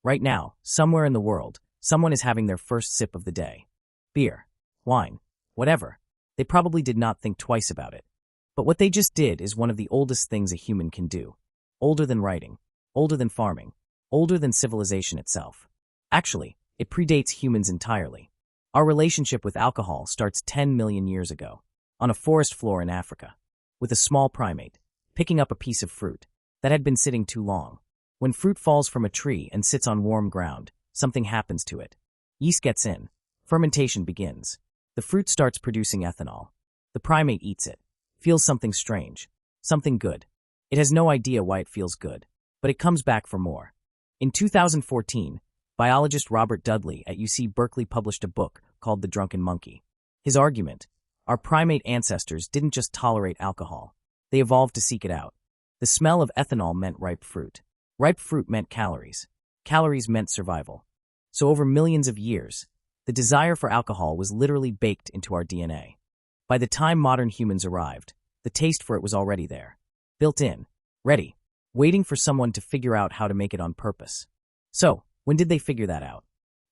Right now, somewhere in the world, someone is having their first sip of the day. Beer, wine, whatever. They probably did not think twice about it. But what they just did is one of the oldest things a human can do. Older than writing, older than farming, older than civilization itself. Actually, it predates humans entirely. Our relationship with alcohol starts 10 million years ago, on a forest floor in Africa, with a small primate, picking up a piece of fruit that had been sitting too long. When fruit falls from a tree and sits on warm ground, something happens to it. Yeast gets in. Fermentation begins. The fruit starts producing ethanol. The primate eats it, feels something strange, something good. It has no idea why it feels good, but it comes back for more. In 2014, biologist Robert Dudley at UC Berkeley published a book called The Drunken Monkey. His argument: our primate ancestors didn't just tolerate alcohol. They evolved to seek it out. The smell of ethanol meant ripe fruit. Ripe fruit meant calories. Calories meant survival. So over millions of years, the desire for alcohol was literally baked into our DNA. By the time modern humans arrived, the taste for it was already there. Built in. Ready. Waiting for someone to figure out how to make it on purpose. So, when did they figure that out?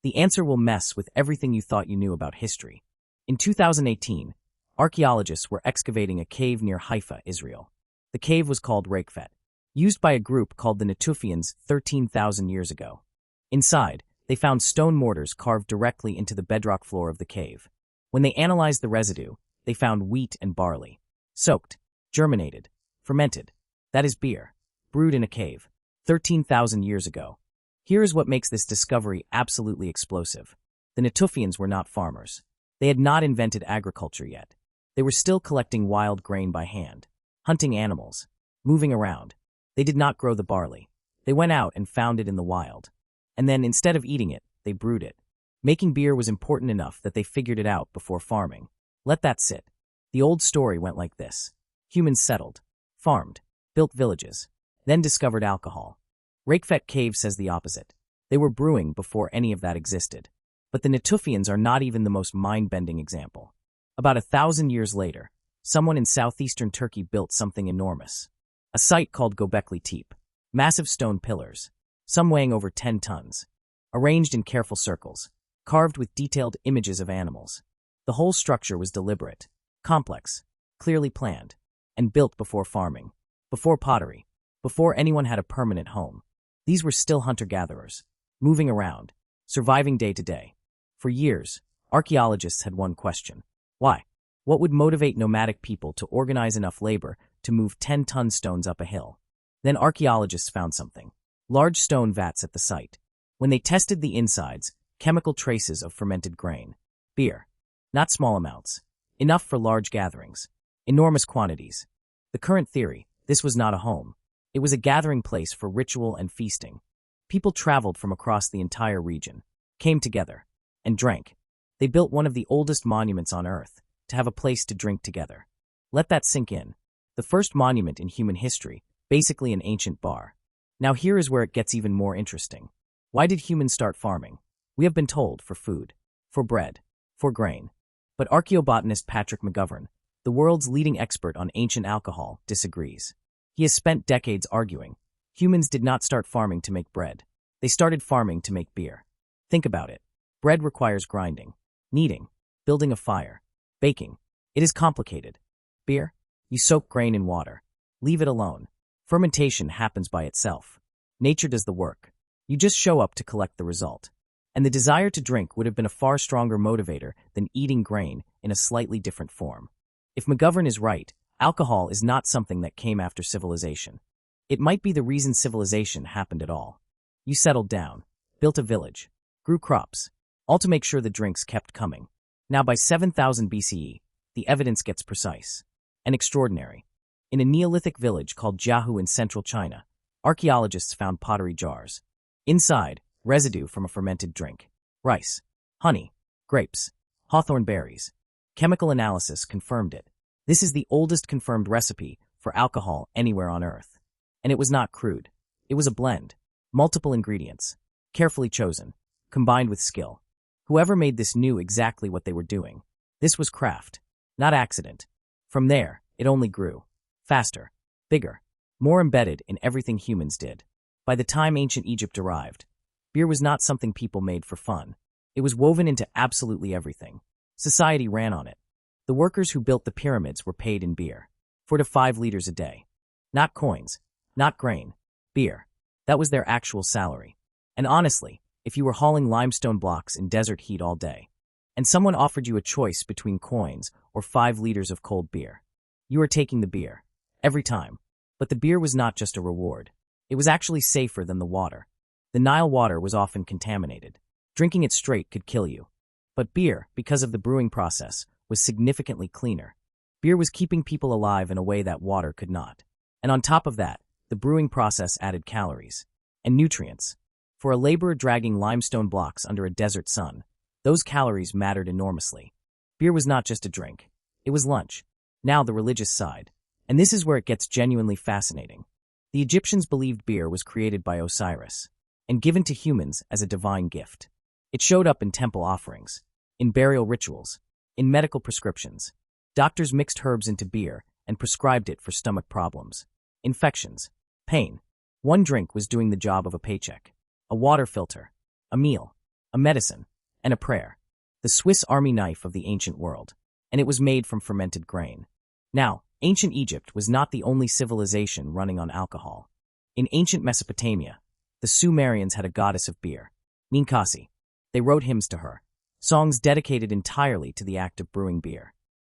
The answer will mess with everything you thought you knew about history. In 2018, archaeologists were excavating a cave near Haifa, Israel. The cave was called Raqefet, used by a group called the Natufians 13,000 years ago. Inside, they found stone mortars carved directly into the bedrock floor of the cave. When they analyzed the residue, they found wheat and barley. Soaked, germinated, fermented. That is beer, brewed in a cave, 13,000 years ago. Here is what makes this discovery absolutely explosive. The Natufians were not farmers. They had not invented agriculture yet. They were still collecting wild grain by hand, hunting animals, moving around. They did not grow the barley. They went out and found it in the wild. And then, instead of eating it, they brewed it. Making beer was important enough that they figured it out before farming. Let that sit. The old story went like this. Humans settled, farmed, built villages, then discovered alcohol. Raqefet Cave says the opposite. They were brewing before any of that existed. But the Natufians are not even the most mind-bending example. About 1,000 years later, someone in southeastern Turkey built something enormous. A site called Göbekli Tepe. Massive stone pillars, some weighing over 10 tons, arranged in careful circles, carved with detailed images of animals. The whole structure was deliberate, complex, clearly planned, and built before farming, before pottery, before anyone had a permanent home. These were still hunter-gatherers, moving around, surviving day to day. For years, archaeologists had one question. Why? What would motivate nomadic people to organize enough labor to move 10-ton stones up a hill? Then archaeologists found something. Large stone vats at the site. When they tested the insides, chemical traces of fermented grain. Beer. Not small amounts. Enough for large gatherings. Enormous quantities. The current theory: this was not a home. It was a gathering place for ritual and feasting. People traveled from across the entire region, came together, and drank. They built one of the oldest monuments on Earth to have a place to drink together. Let that sink in. The first monument in human history, basically an ancient bar. Now here is where it gets even more interesting. Why did humans start farming? We have been told for food, for bread, for grain. But archaeobotanist Patrick McGovern, the world's leading expert on ancient alcohol, disagrees. He has spent decades arguing. Humans did not start farming to make bread. They started farming to make beer. Think about it. Bread requires grinding, kneading, building a fire, baking. It is complicated. Beer? You soak grain in water. Leave it alone. Fermentation happens by itself. Nature does the work. You just show up to collect the result. And the desire to drink would have been a far stronger motivator than eating grain in a slightly different form. If McGovern is right, alcohol is not something that came after civilization. It might be the reason civilization happened at all. You settled down, built a village, grew crops, all to make sure the drinks kept coming. Now by 7000 BCE, the evidence gets precise and extraordinary. In a Neolithic village called Jiahu in central China, archaeologists found pottery jars. Inside, residue from a fermented drink. Rice, honey, grapes, hawthorn berries. Chemical analysis confirmed it. This is the oldest confirmed recipe for alcohol anywhere on Earth. And it was not crude. It was a blend. Multiple ingredients. Carefully chosen. Combined with skill. Whoever made this knew exactly what they were doing. This was craft. Not accident. From there, it only grew. Faster. Bigger. More embedded in everything humans did. By the time ancient Egypt arrived, Beer was not something people made for fun. It was woven into absolutely everything. Society ran on it. The workers who built the pyramids were paid in beer. 4 to 5 liters a day. Not coins. Not grain. Beer. That was their actual salary. And honestly, if you were hauling limestone blocks in desert heat all day, and someone offered you a choice between coins or 5 liters of cold beer, you were taking the beer. Every time. But the beer was not just a reward. It was actually safer than the water. The Nile water was often contaminated. Drinking it straight could kill you. But beer, because of the brewing process, was significantly cleaner. Beer was keeping people alive in a way that water could not. And on top of that, the brewing process added calories and nutrients. For a laborer dragging limestone blocks under a desert sun, those calories mattered enormously. Beer was not just a drink. It was lunch. Now the religious side. And this is where it gets genuinely fascinating. The Egyptians believed beer was created by Osiris and given to humans as a divine gift. It showed up in temple offerings, in burial rituals, in medical prescriptions. Doctors mixed herbs into beer and prescribed it for stomach problems, infections, pain. One drink was doing the job of a paycheck, a water filter, a meal, a medicine, and a prayer. The Swiss Army knife of the ancient world. And it was made from fermented grain. Now, ancient Egypt was not the only civilization running on alcohol. In ancient Mesopotamia, the Sumerians had a goddess of beer, Ninkasi. They wrote hymns to her, songs dedicated entirely to the act of brewing beer.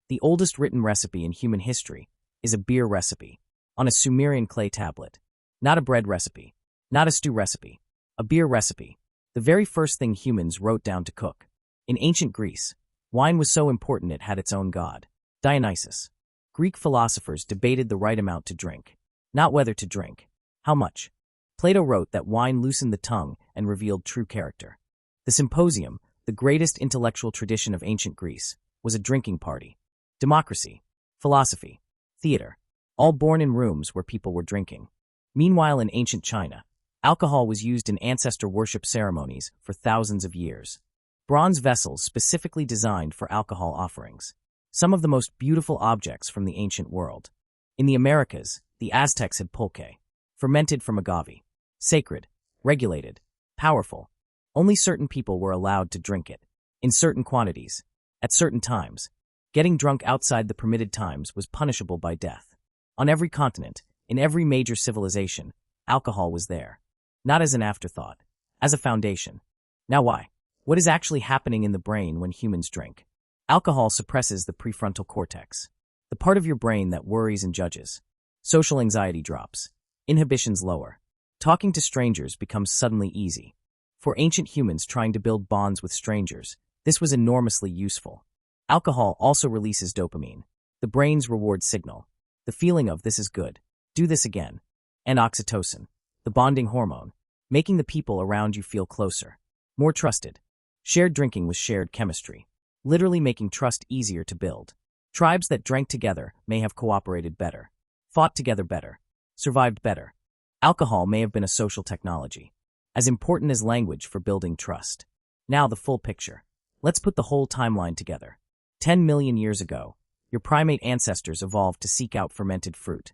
The oldest written recipe in human history is a beer recipe, on a Sumerian clay tablet. Not a bread recipe, not a stew recipe, a beer recipe, the very first thing humans wrote down to cook. In ancient Greece, wine was so important it had its own god, Dionysus. Greek philosophers debated the right amount to drink, not whether to drink, how much. Plato wrote that wine loosened the tongue and revealed true character. The symposium, the greatest intellectual tradition of ancient Greece, was a drinking party. Democracy, philosophy, theater, all born in rooms where people were drinking. Meanwhile, in ancient China, alcohol was used in ancestor worship ceremonies for thousands of years. Bronze vessels specifically designed for alcohol offerings. Some of the most beautiful objects from the ancient world. In the Americas, the Aztecs had pulque, fermented from agave. Sacred, regulated, powerful. Only certain people were allowed to drink it, in certain quantities, at certain times. Getting drunk outside the permitted times was punishable by death. On every continent, in every major civilization, alcohol was there. Not as an afterthought, as a foundation. Now why? What is actually happening in the brain when humans drink? Alcohol suppresses the prefrontal cortex, the part of your brain that worries and judges. Social anxiety drops. Inhibitions lower. Talking to strangers becomes suddenly easy. For ancient humans trying to build bonds with strangers, this was enormously useful. Alcohol also releases dopamine, the brain's reward signal. The feeling of this is good, do this again. And oxytocin, the bonding hormone, making the people around you feel closer, more trusted. Shared drinking was shared chemistry, literally making trust easier to build. Tribes that drank together may have cooperated better, fought together better, survived better. Alcohol may have been a social technology, as important as language for building trust. Now the full picture. Let's put the whole timeline together. 10 million years ago, your primate ancestors evolved to seek out fermented fruit.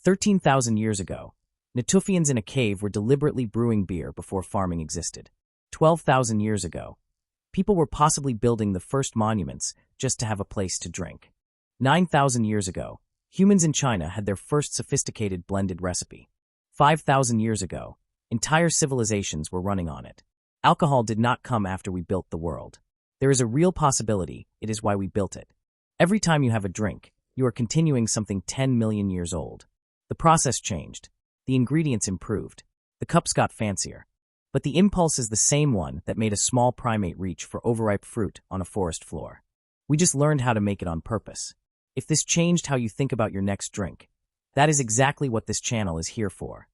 13,000 years ago, Natufians in a cave were deliberately brewing beer before farming existed. 12,000 years ago, people were possibly building the first monuments just to have a place to drink. 9,000 years ago, humans in China had their first sophisticated blended recipe. 5,000 years ago, entire civilizations were running on it. Alcohol did not come after we built the world. There is a real possibility it is why we built it. Every time you have a drink, you are continuing something 10 million years old. The process changed. The ingredients improved. The cups got fancier. But the impulse is the same one that made a small primate reach for overripe fruit on a forest floor. We just learned how to make it on purpose. If this changed how you think about your next drink, that is exactly what this channel is here for.